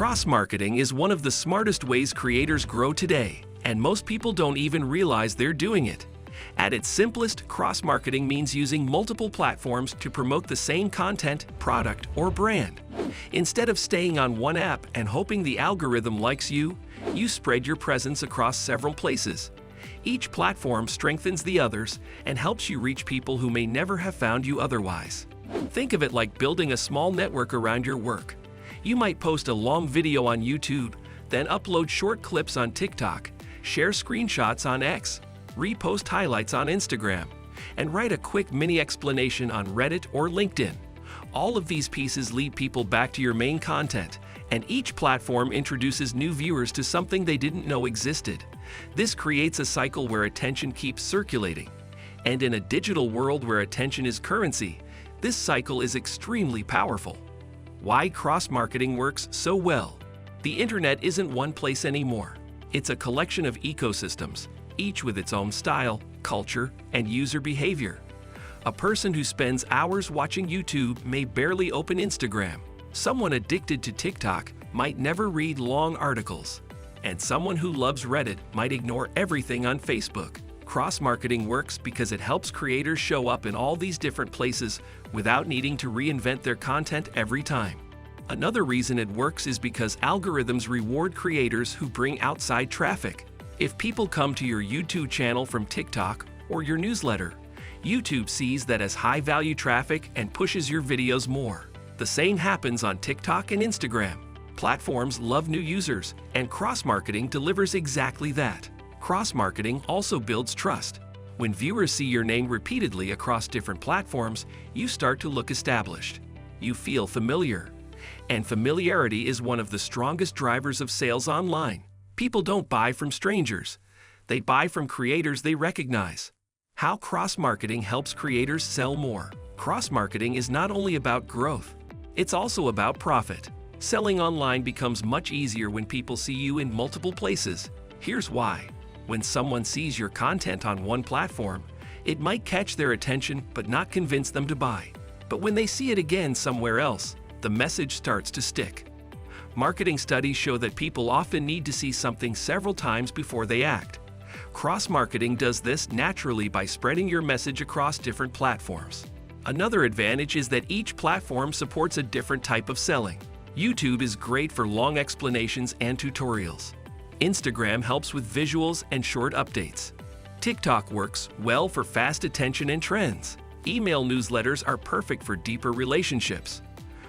Cross-marketing is one of the smartest ways creators grow today, and most people don't even realize they're doing it. At its simplest, cross-marketing means using multiple platforms to promote the same content, product, or brand. Instead of staying on one app and hoping the algorithm likes you, you spread your presence across several places. Each platform strengthens the others and helps you reach people who may never have found you otherwise. Think of it like building a small network around your work. You might post a long video on YouTube, then upload short clips on TikTok, share screenshots on X, repost highlights on Instagram, and write a quick mini explanation on Reddit or LinkedIn. All of these pieces lead people back to your main content, and each platform introduces new viewers to something they didn't know existed. This creates a cycle where attention keeps circulating. And in a digital world where attention is currency, this cycle is extremely powerful. Why cross-marketing works so well? The internet isn't one place anymore. It's a collection of ecosystems, each with its own style, culture, and user behavior. A person who spends hours watching YouTube may barely open Instagram. Someone addicted to TikTok might never read long articles. And someone who loves Reddit might ignore everything on Facebook. Cross-marketing works because it helps creators show up in all these different places without needing to reinvent their content every time. Another reason it works is because algorithms reward creators who bring outside traffic. If people come to your YouTube channel from TikTok or your newsletter, YouTube sees that as high-value traffic and pushes your videos more. The same happens on TikTok and Instagram. Platforms love new users, and cross-marketing delivers exactly that. Cross-marketing also builds trust. When viewers see your name repeatedly across different platforms, you start to look established. You feel familiar. And familiarity is one of the strongest drivers of sales online. People don't buy from strangers. They buy from creators they recognize. How cross-marketing helps creators sell more. Cross-marketing is not only about growth, it's also about profit. Selling online becomes much easier when people see you in multiple places. Here's why. When someone sees your content on one platform, it might catch their attention but not convince them to buy. But when they see it again somewhere else, the message starts to stick. Marketing studies show that people often need to see something several times before they act. Cross-marketing does this naturally by spreading your message across different platforms. Another advantage is that each platform supports a different type of selling. YouTube is great for long explanations and tutorials. Instagram helps with visuals and short updates. TikTok works well for fast attention and trends. Email newsletters are perfect for deeper relationships.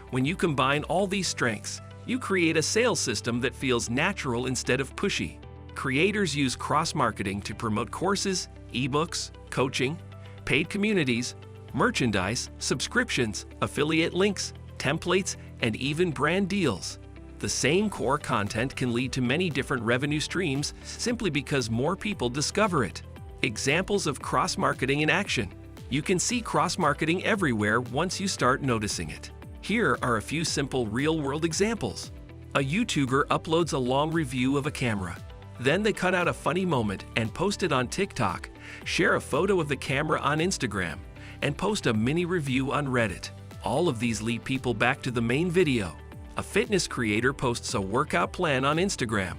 When you combine all these strengths, you create a sales system that feels natural instead of pushy. Creators use cross-marketing to promote courses, ebooks, coaching, paid communities, merchandise, subscriptions, affiliate links, templates, and even brand deals. The same core content can lead to many different revenue streams simply because more people discover it. Examples of cross-marketing in action. You can see cross-marketing everywhere once you start noticing it. Here are a few simple real-world examples. A YouTuber uploads a long review of a camera. Then they cut out a funny moment and post it on TikTok, share a photo of the camera on Instagram, and post a mini review on Reddit. All of these lead people back to the main video. A fitness creator posts a workout plan on Instagram,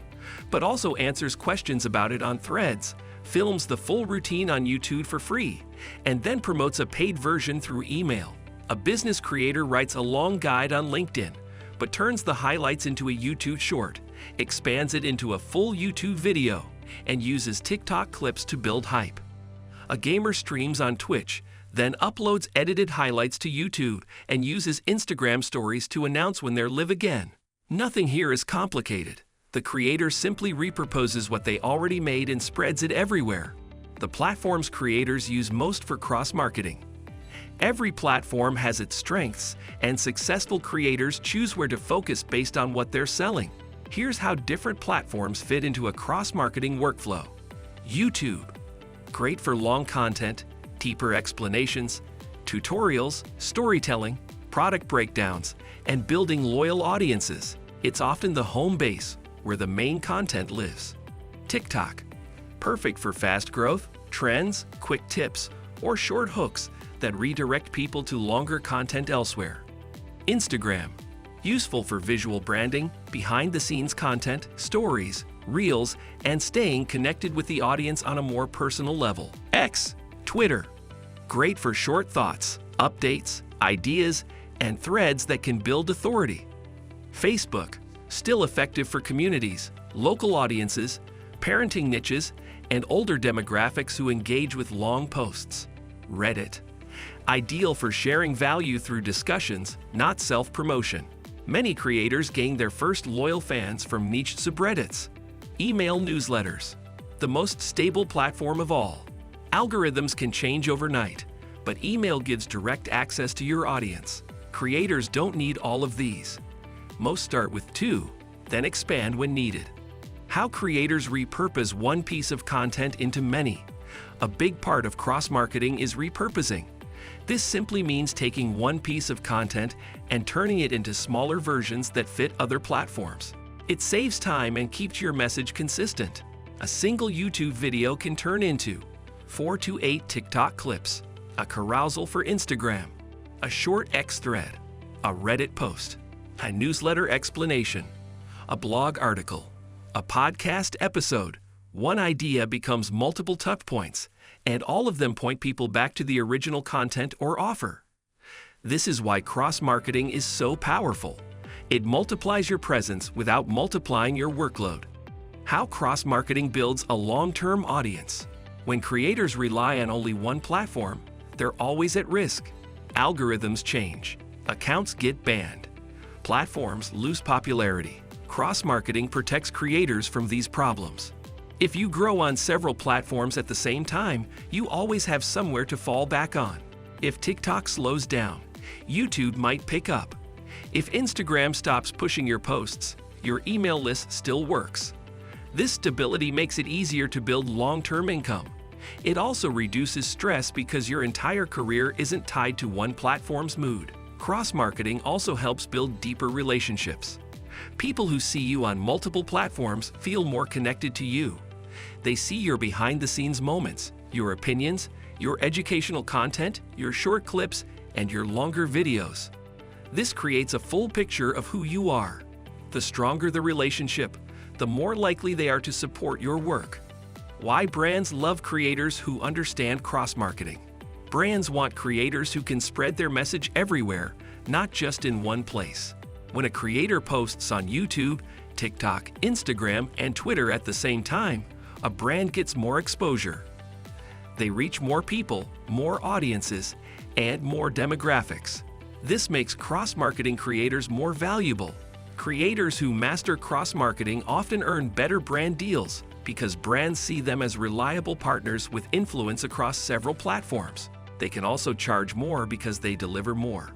but also answers questions about it on Threads, films the full routine on YouTube for free, and then promotes a paid version through email. A business creator writes a long guide on LinkedIn, but turns the highlights into a YouTube short, expands it into a full YouTube video, and uses TikTok clips to build hype. A gamer streams on Twitch, then uploads edited highlights to YouTube and uses Instagram stories to announce when they're live again. Nothing here is complicated. The creator simply repurposes what they already made and spreads it everywhere. The platforms creators use most for cross-marketing. Every platform has its strengths, and successful creators choose where to focus based on what they're selling. Here's how different platforms fit into a cross-marketing workflow. YouTube. Great for long content, deeper explanations, tutorials, storytelling, product breakdowns, and building loyal audiences. It's often the home base where the main content lives. TikTok. Perfect for fast growth, trends, quick tips, or short hooks that redirect people to longer content elsewhere. Instagram. Useful for visual branding, behind-the-scenes content, stories, reels, and staying connected with the audience on a more personal level. X, Twitter. Great for short thoughts, updates, ideas, and threads that can build authority. Facebook, still effective for communities, local audiences, parenting niches, and older demographics who engage with long posts. Reddit, ideal for sharing value through discussions, not self-promotion. Many creators gain their first loyal fans from niche subreddits. Email newsletters, the most stable platform of all. Algorithms can change overnight, but email gives direct access to your audience. Creators don't need all of these. Most start with 2, then expand when needed. How creators repurpose one piece of content into many. A big part of cross-marketing is repurposing. This simply means taking one piece of content and turning it into smaller versions that fit other platforms. It saves time and keeps your message consistent. A single YouTube video can turn into 4 to 8 TikTok clips, a carousel for Instagram, a short X thread, a Reddit post, a newsletter explanation, a blog article, a podcast episode. One idea becomes multiple touch points, and all of them point people back to the original content or offer. This is why cross-marketing is so powerful. It multiplies your presence without multiplying your workload. How cross-marketing builds a long-term audience. When creators rely on only one platform, they're always at risk. Algorithms change. Accounts get banned. Platforms lose popularity. Cross-marketing protects creators from these problems. If you grow on several platforms at the same time, you always have somewhere to fall back on. If TikTok slows down, YouTube might pick up. If Instagram stops pushing your posts, your email list still works. This stability makes it easier to build long-term income. It also reduces stress because your entire career isn't tied to one platform's mood. Cross-marketing also helps build deeper relationships. People who see you on multiple platforms feel more connected to you. They see your behind-the-scenes moments, your opinions, your educational content, your short clips, and your longer videos. This creates a full picture of who you are. The stronger the relationship, the more likely they are to support your work. Why brands love creators who understand cross-marketing. Brands want creators who can spread their message everywhere, not just in one place. When a creator posts on YouTube, TikTok, Instagram, and Twitter at the same time, a brand gets more exposure. They reach more people, more audiences, and more demographics. This makes cross-marketing creators more valuable. Creators who master cross-marketing often earn better brand deals because brands see them as reliable partners with influence across several platforms. They can also charge more because they deliver more.